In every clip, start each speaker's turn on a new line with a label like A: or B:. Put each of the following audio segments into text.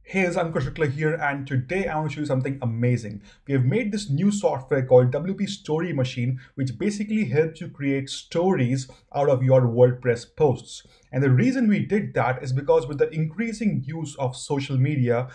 A: Hey, it's Ankush Shukla here, and today I want to show you something amazing. We have made this new software called WP Story Machine, which basically helps you create stories out of your WordPress posts. And the reason we did that is because with the increasing use of social media,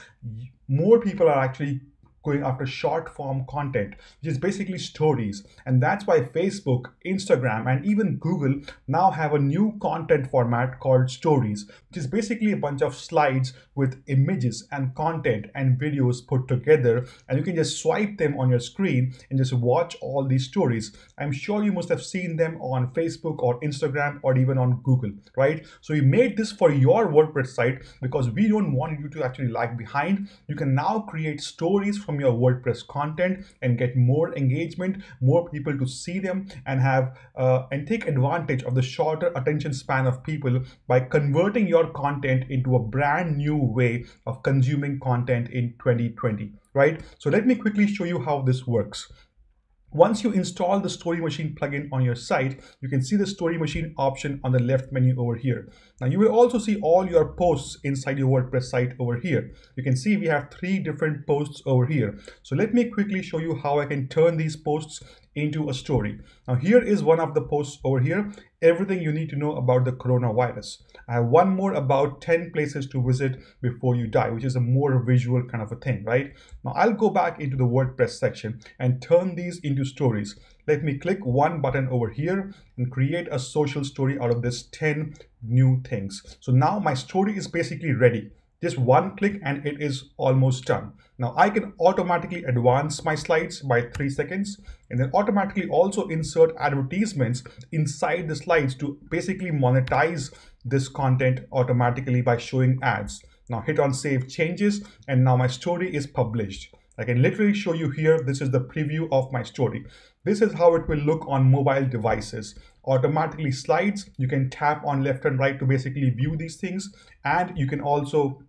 A: more people are actually going after short form content, which is basically stories. And that's why Facebook, Instagram, and even Google now have a new content format called stories, which is basically a bunch of slides with images and content and videos put together. And you can just swipe them on your screen and just watch all these stories. I'm sure you must have seen them on Facebook or Instagram or even on Google, right? So we made this for your WordPress site because we don't want you to actually lag behind. You can now create stories from your WordPress content and get more engagement, more people to see them, and have and take advantage of the shorter attention span of people by converting your content into a brand new way of consuming content in 2020, right? So let me quickly show you how this works. Once you install the Story Machine plugin on your site, you can see the Story Machine option on the left menu over here. Now you will also see all your posts inside your WordPress site over here. You can see we have 3 different posts over here. So let me quickly show you how I can turn these posts into a story. Now here is one of the posts over here, everything you need to know about the coronavirus. I have one more about 10 places to visit before you die, which is a more visual kind of a thing, right? Now I'll go back into the WordPress section and turn these into stories. Let me click one button over here and create a social story out of this 10 new things. So now my story is basically ready. Just one click and it is almost done. Now I can automatically advance my slides by 3 seconds and then automatically also insert advertisements inside the slides to basically monetize this content automatically by showing ads. Now hit on save changes and now my story is published. I can literally show you here, this is the preview of my story. This is how it will look on mobile devices. Automatically slides, you can tap on left and right to basically view these things, and you can also,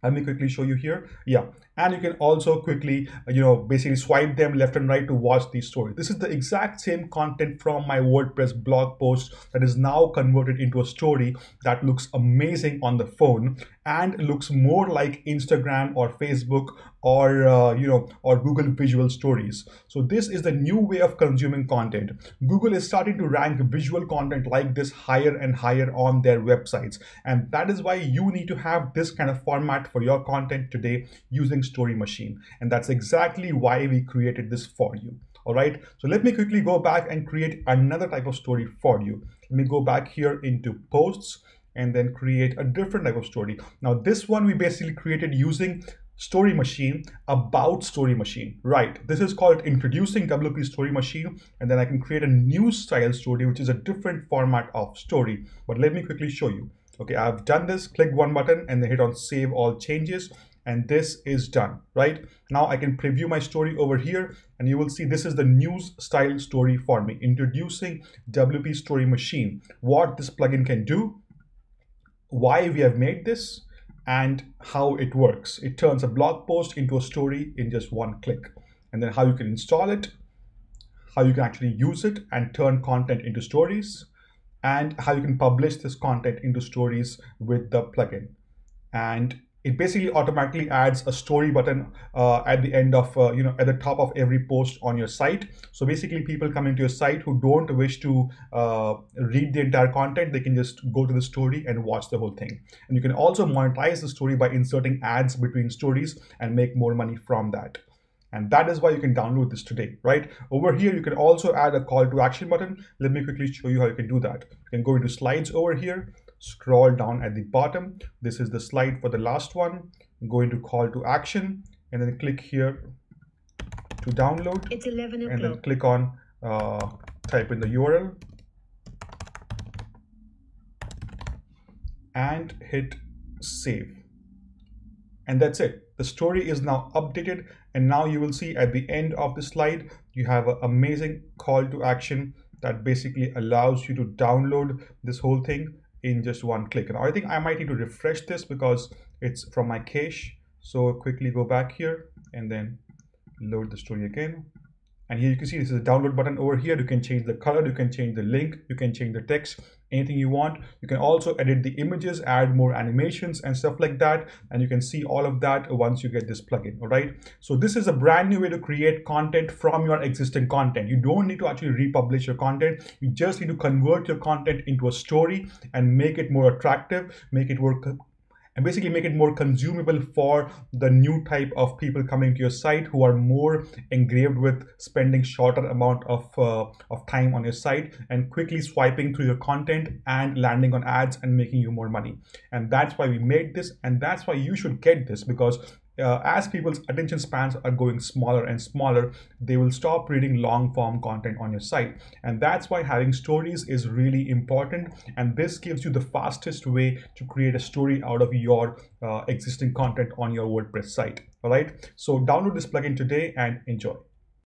A: let me quickly show you here. Yeah, and you can also quickly, basically swipe them left and right to watch these stories. This is the exact same content from my WordPress blog post that is now converted into a story that looks amazing on the phone and looks more like Instagram or Facebook or or Google visual stories. So this is the new way of consuming content. Google is starting to rank visual content like this higher and higher on their websites, and that is why you need to have this kind of format for your content today using Story Machine, and that's exactly why we created this for you. All right, so let me quickly go back and create another type of story for you. Let me go back here into posts and then create a different type of story. Now this one we basically created using Story Machine about Story Machine, right? This is called introducing WP Story Machine, and then I can create a new style story, which is a different format of story. But let me quickly show you. Okay, I've done this, click one button and then hit on save all changes, and this is done, right? Now I can preview my story over here and you will see this is the news style story for me, introducing WP Story Machine, what this plugin can do, why we have made this, and how it works. It turns a blog post into a story in just one click, and then how you can install it, how you can actually use it and turn content into stories, and how you can publish this content into stories with the plugin. And it basically automatically adds a story button at the end of, at the top of every post on your site. So basically people coming to your site who don't wish to read the entire content, they can just go to the story and watch the whole thing. And you can also monetize the story by inserting ads between stories and make more money from that. And that is why you can download this today, right? Over here, you can also add a call to action button. Let me quickly show you how you can do that. You can go into slides over here, scroll down at the bottom. This is the slide for the last one. Go into call to action and then click here to download.
B: It's 11 o'clock.
A: And then click on type in the URL and hit save. And that's it. The story is now updated, and now you will see at the end of the slide, you have an amazing call to action that basically allows you to download this whole thing in just one click. Now I think I might need to refresh this because it's from my cache. So quickly go back here and then load the story again. And here you can see this is a download button over here. You can change the color, you can change the link, you can change the text, anything you want. You can also edit the images, add more animations and stuff like that. And you can see all of that once you get this plugin, all right? So this is a brand new way to create content from your existing content. You don't need to actually republish your content. You just need to convert your content into a story and make it more attractive, make it work, and basically make it more consumable for the new type of people coming to your site who are more engraved with spending shorter amount of time on your site and quickly swiping through your content and landing on ads and making you more money. And that's why we made this, and that's why you should get this, because as people's attention spans are going smaller and smaller, they will stop reading long form content on your site. And that's why having stories is really important. And this gives you the fastest way to create a story out of your existing content on your WordPress site. All right. So download this plugin today and enjoy.